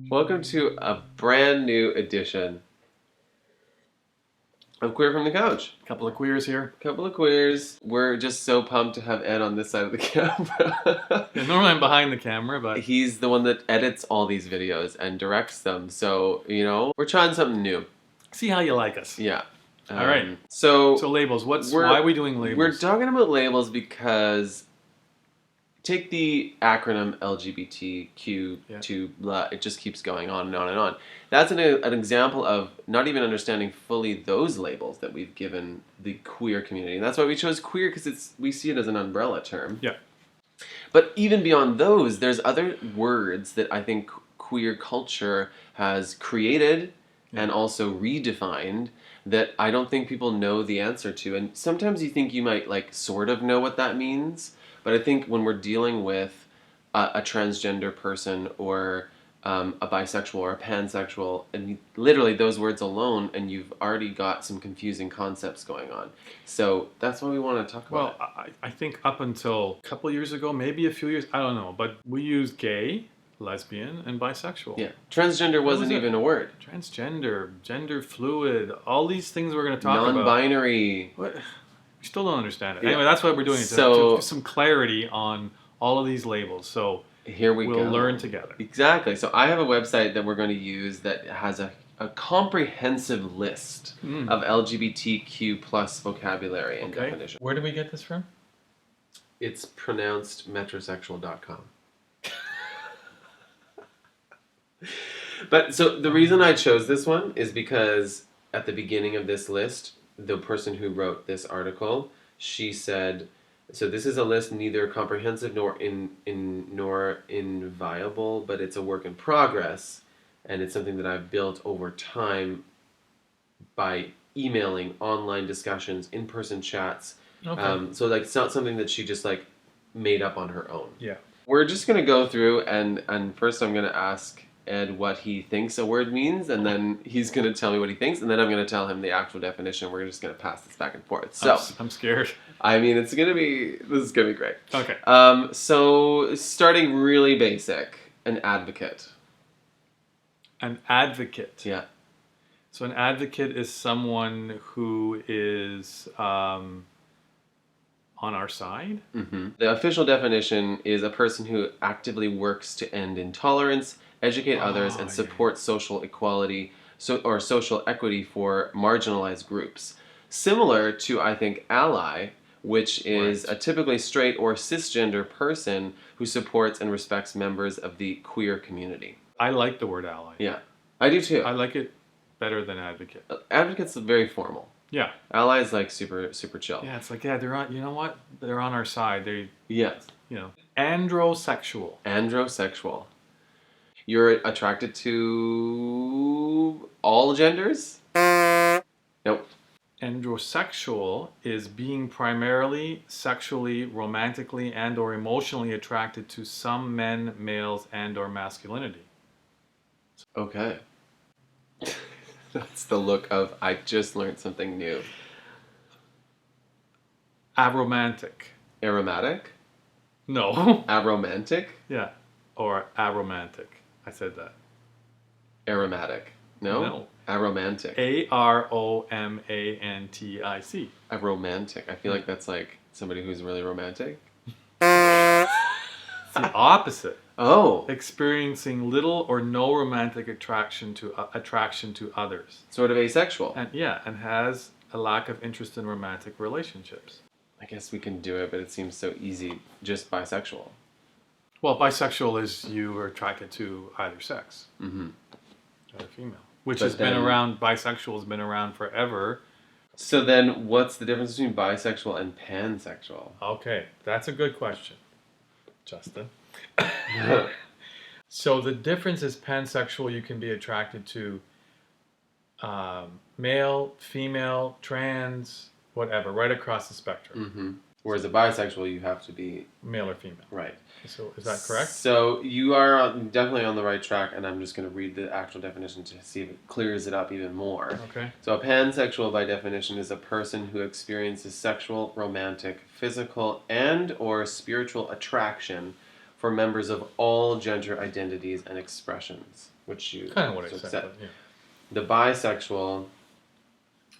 Welcome to a brand new edition of Queer from the Couch. Couple of queers here. Couple of queers. We're just so pumped to have Ed on this side of the camera. Yeah, normally I'm behind the camera, but He's the one that edits all these videos and directs them. So, we're trying something new. see how you like us. Yeah. All right. So labels. Why are we doing labels? We're talking about labels because take the acronym LGBTQ to blah, it just keeps going on and on and on. That's an example of not even understanding fully those labels that we've given the queer community. And that's why we chose queer, because we see it as an umbrella term. Yeah. But even beyond those, there's other words that I think queer culture has created and also redefined that I don't think people know the answer to. And sometimes you think you might sort of know what that means, but I think when we're dealing with a transgender person or a bisexual or a pansexual, and literally those words alone, and you've already got some confusing concepts going on. So that's what we want to talk about. Well, I think up until a couple years ago, maybe a few years, I don't know, but we used gay, lesbian, and bisexual. Yeah. Transgender wasn't even a word. Transgender, gender fluid, all these things we're going to talk about. Non-binary. What? We still don't understand it. Yeah. Anyway, that's what we're doing. So, to get some clarity on all of these labels. So here we'll learn together. Exactly. So I have a website that we're going to use that has a comprehensive list of LGBTQ plus vocabulary and definition. Where do we get this from? It's pronounced metrosexual.com. But so the reason I chose this one is because at the beginning of this list, the person who wrote this article, she said, so this is a list neither comprehensive nor inviolable, but it's a work in progress, and it's something that I've built over time by emailing, online discussions, in-person chats. Okay. So it's not something that she just made up on her own. Yeah. We're just going to go through and first I'm going to ask Ed what he thinks a word means, and then he's going to tell me what he thinks, and then I'm going to tell him the actual definition. We're just going to pass this back and forth. So I'm scared. I mean, this is going to be great. Okay. So starting really basic, an advocate. An advocate. Yeah. So an advocate is someone who is on our side. Mm-hmm. The official definition is a person who actively works to end intolerance, educate others, and support social equality or social equity for marginalized groups. Similar to, I think, ally, which is a typically straight or cisgender person who supports and respects members of the queer community. I like the word ally. Yeah, I do too. I like it better than advocate. Advocate's very formal. Yeah. Ally is super chill. Yeah, it's they're on, you know what? They're on our side. Yes. Androsexual. Androsexual. You're attracted to all genders? Nope. Androsexual is being primarily sexually, romantically, and or emotionally attracted to some men, males, and or masculinity. Okay. That's the look of, I just learned something new. Aromantic. Aromatic? No. Aromantic? Yeah. Or aromantic. I said that. Aromatic. No? No. Aromantic. Aromantic. Aromantic. I feel like that's somebody who's really romantic. It's the opposite. Oh. Experiencing little or no romantic attraction to others. Sort of asexual. And has a lack of interest in romantic relationships. I guess we can do it, but it seems so easy. Just bisexual. Well, bisexual is you are attracted to either sex. Mm-hmm. Either female. Which has been around, bisexual has been around forever. So then what's the difference between bisexual and pansexual? Okay, that's a good question, Justin. So the difference is pansexual, you can be attracted to male, female, trans, whatever, right across the spectrum. Mm-hmm. Whereas a bisexual, you have to be male or female. Right. So is that correct? So you are definitely on the right track, and I'm just going to read the actual definition to see if it clears it up even more. Okay. So a pansexual, by definition, is a person who experiences sexual, romantic, physical, and or spiritual attraction for members of all gender identities and expressions, which you Kind of what I sort of said. But yeah. The bisexual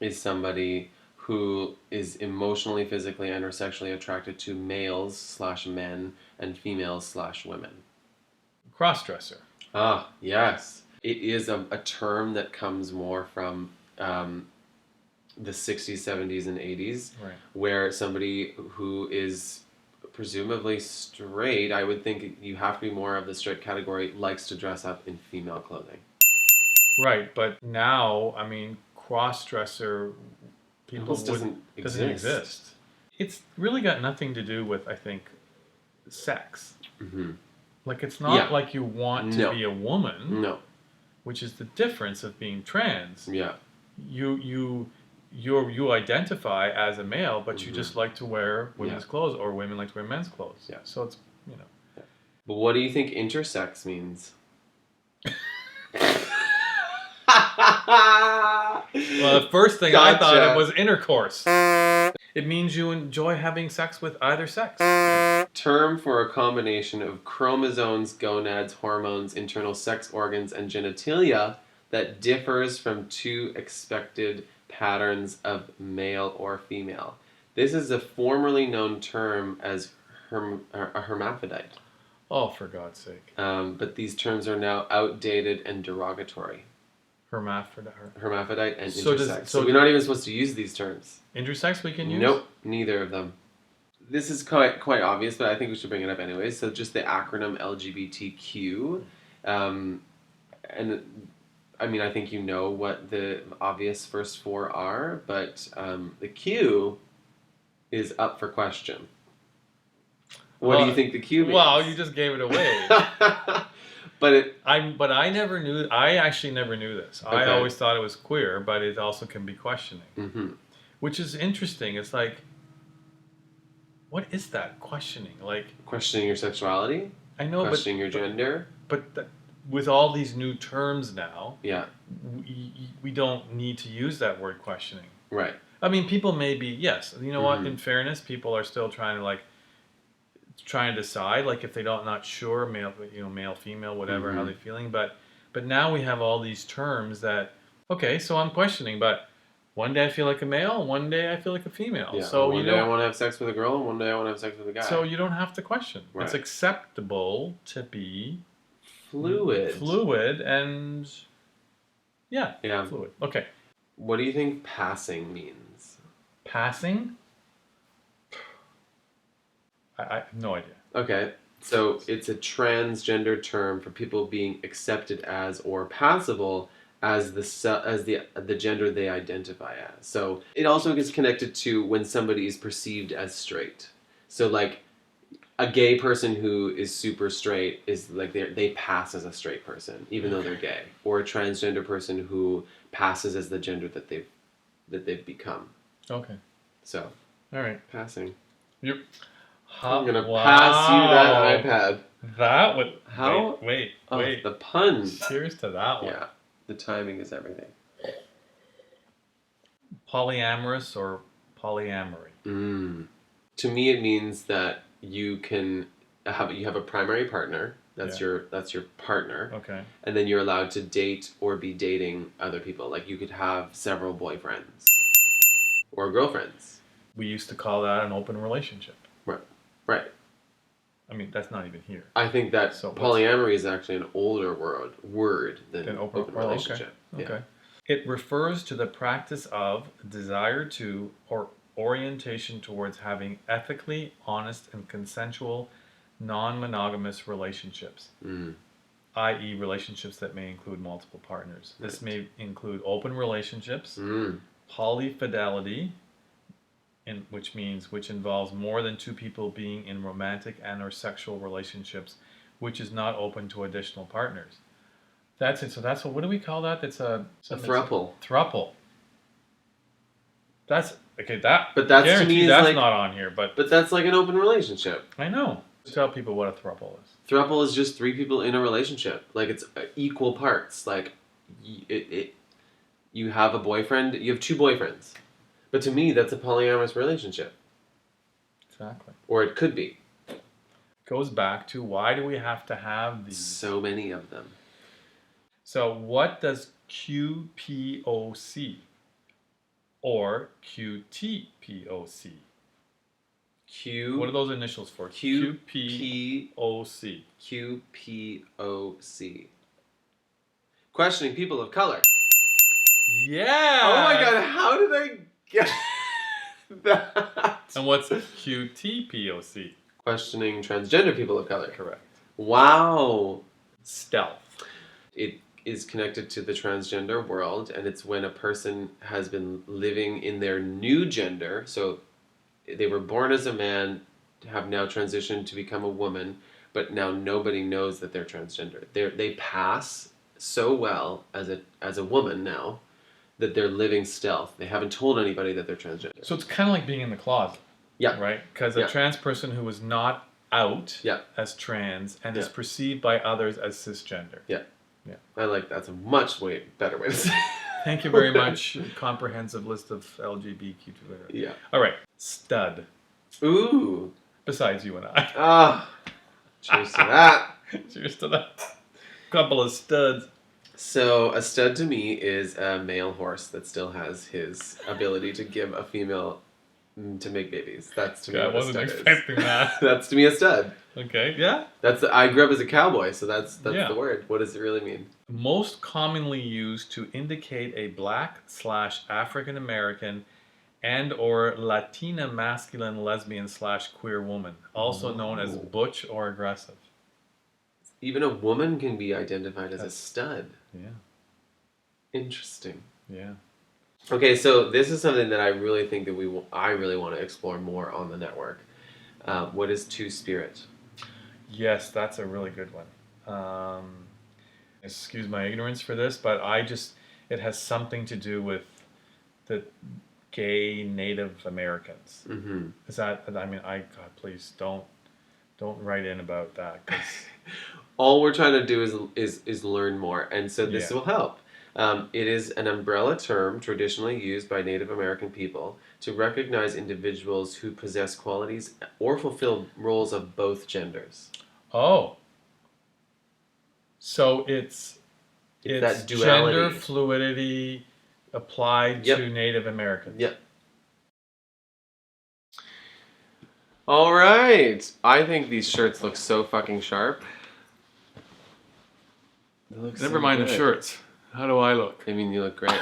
is somebody who is emotionally, physically, and or sexually attracted to males/men and females/women. Crossdresser. Ah, yes. It is a term that comes more from the 60s, 70s, and 80s, Right. where somebody who is presumably straight, I would think you have to be more of the straight category, likes to dress up in female clothing. Right, but now, I mean, cross-dresser people Almost doesn't exist. It's really got nothing to do with, I think, sex. Mm-hmm. Like, it's not like you want to No. be a woman, No. which is the difference of being trans. Yeah. You identify as a male, but you just like to wear women's clothes, or women like to wear men's clothes. Yeah. So it's, you know. Yeah. But what do you think intersex means? Well, the first thing I thought Gotcha. it was intercourse. It means you enjoy having sex with either sex. Term for a combination of chromosomes, gonads, hormones, internal sex organs, and genitalia that differs from two expected patterns of male or female. This is a formerly known term as a hermaphrodite. Oh, for God's sake. But these terms are now outdated and derogatory. Hermaphrodite and So intersex. So we're not even supposed to use these terms. Intersex we can use? Nope, neither of them. This is quite obvious, but I think we should bring it up anyway. So just the acronym LGBTQ. And I mean, I think you know what the obvious first four are, but the Q is up for question. What do you think the Q means? Well, you just gave it away. But I never knew. I actually never knew this. I Okay. always thought it was queer, but it also can be questioning, mm-hmm. which is interesting. It's like, what is that questioning? Like, Questioning your sexuality, I know, questioning your gender. but with all these new terms now, Yeah, we don't need to use that word questioning. right. I mean, people may be, yes. You know what? Mhm. In fairness, people are still trying to decide, like, if they're not sure, male, female, whatever, how Mhm. they're feeling. But now we have all these terms that, okay, so I'm questioning, but one day I feel like a male, and one day I feel like a female. Yeah. So one day I want to have sex with a girl, and one day I want to have sex with a guy. So you don't have to question. Right. It's acceptable to be fluid, and yeah, fluid. Okay. What do you think passing means? Passing? I have no idea. Okay, so it's a transgender term for people being accepted as or passable as the gender they identify as. So it also gets connected to when somebody is perceived as straight. So like a gay person who is super straight is like they pass as a straight person even though they're gay, or a transgender person who passes as the gender that they've become. Okay. So All right. passing. Yep. I'm gonna pass you that iPad. That would. How? Wait. The puns. Cheers to that one. Yeah, the timing is everything. Polyamorous or polyamory? To me, it means that you have a primary partner. That's your partner. Okay. And then you're allowed to date or be dating other people. Like you could have several boyfriends or girlfriends. We used to call that an open relationship. Right. I mean, that's not even here. I think that polyamory is actually an older word than open relationship. Okay. Yeah. It refers to the practice of, desire to, or orientation towards having ethically honest and consensual non-monogamous relationships, i.e. relationships that may include multiple partners. This may include open relationships, polyfidelity, which involves more than two people being in romantic and or sexual relationships, which is not open to additional partners. That's it. So what do we call that? It's a throuple. Throuple. That's okay. But that's to me that's like, not on here. But that's like an open relationship. I know. Tell people what a throuple is. Throuple is just three people in a relationship. Like it's equal parts. Like you have a boyfriend. You have two boyfriends. But to me, that's a polyamorous relationship. Exactly. Or it could be. goes back to why do we have to have these? So many of them. So what does QPOC or QTPOC? What are those initials for? QPOC. QPOC. Questioning people of color. Yeah! Oh my god, how did I get that? And what's QTPOC? Questioning transgender people of color. Correct. Wow. Stealth. It is connected to the transgender world, and it's when a person has been living in their new gender. So they were born as a man, have now transitioned to become a woman, but now nobody knows that they're transgender. They pass so well as a woman now that they're living stealth. They haven't told anybody that they're transgender. So it's kind of like being in the closet. Yeah. Right? Because a trans person who is not out as trans and is perceived by others as cisgender. Yeah. Yeah. I like that's a much better way to say it. Thank you very much. Comprehensive list of LGBTQ. Yeah. All right. Stud. Ooh. Besides you and I. Ah. Cheers to that. Cheers to that. Couple of studs. So a stud to me is a male horse that still has his ability to give a female to make babies. That's to me what a stud is. I wasn't expecting that. That's to me a stud. Okay, yeah. I grew up as a cowboy, so that's the word. What does it really mean? Most commonly used to indicate a black/African American and or Latina masculine lesbian/queer woman, also known as butch or aggressive. Even a woman can be identified as a stud. Yeah. Interesting. Yeah. Okay, so this is something that I really think that I really want to explore more on the network. What is TwoSpirit? Yes, that's a really good one. Excuse my ignorance for this, but it has something to do with the gay Native Americans. Mm-hmm. Is that? I mean, God, please don't write in about that. 'Cause all we're trying to do is learn more, and so this will help. It is an umbrella term traditionally used by Native American people to recognize individuals who possess qualities or fulfill roles of both genders. Oh. So it's that duality. Gender fluidity applied to Native Americans. Yep. All right. I think these shirts look so fucking sharp. Never mind the shirts. How do I look? I mean, you look great.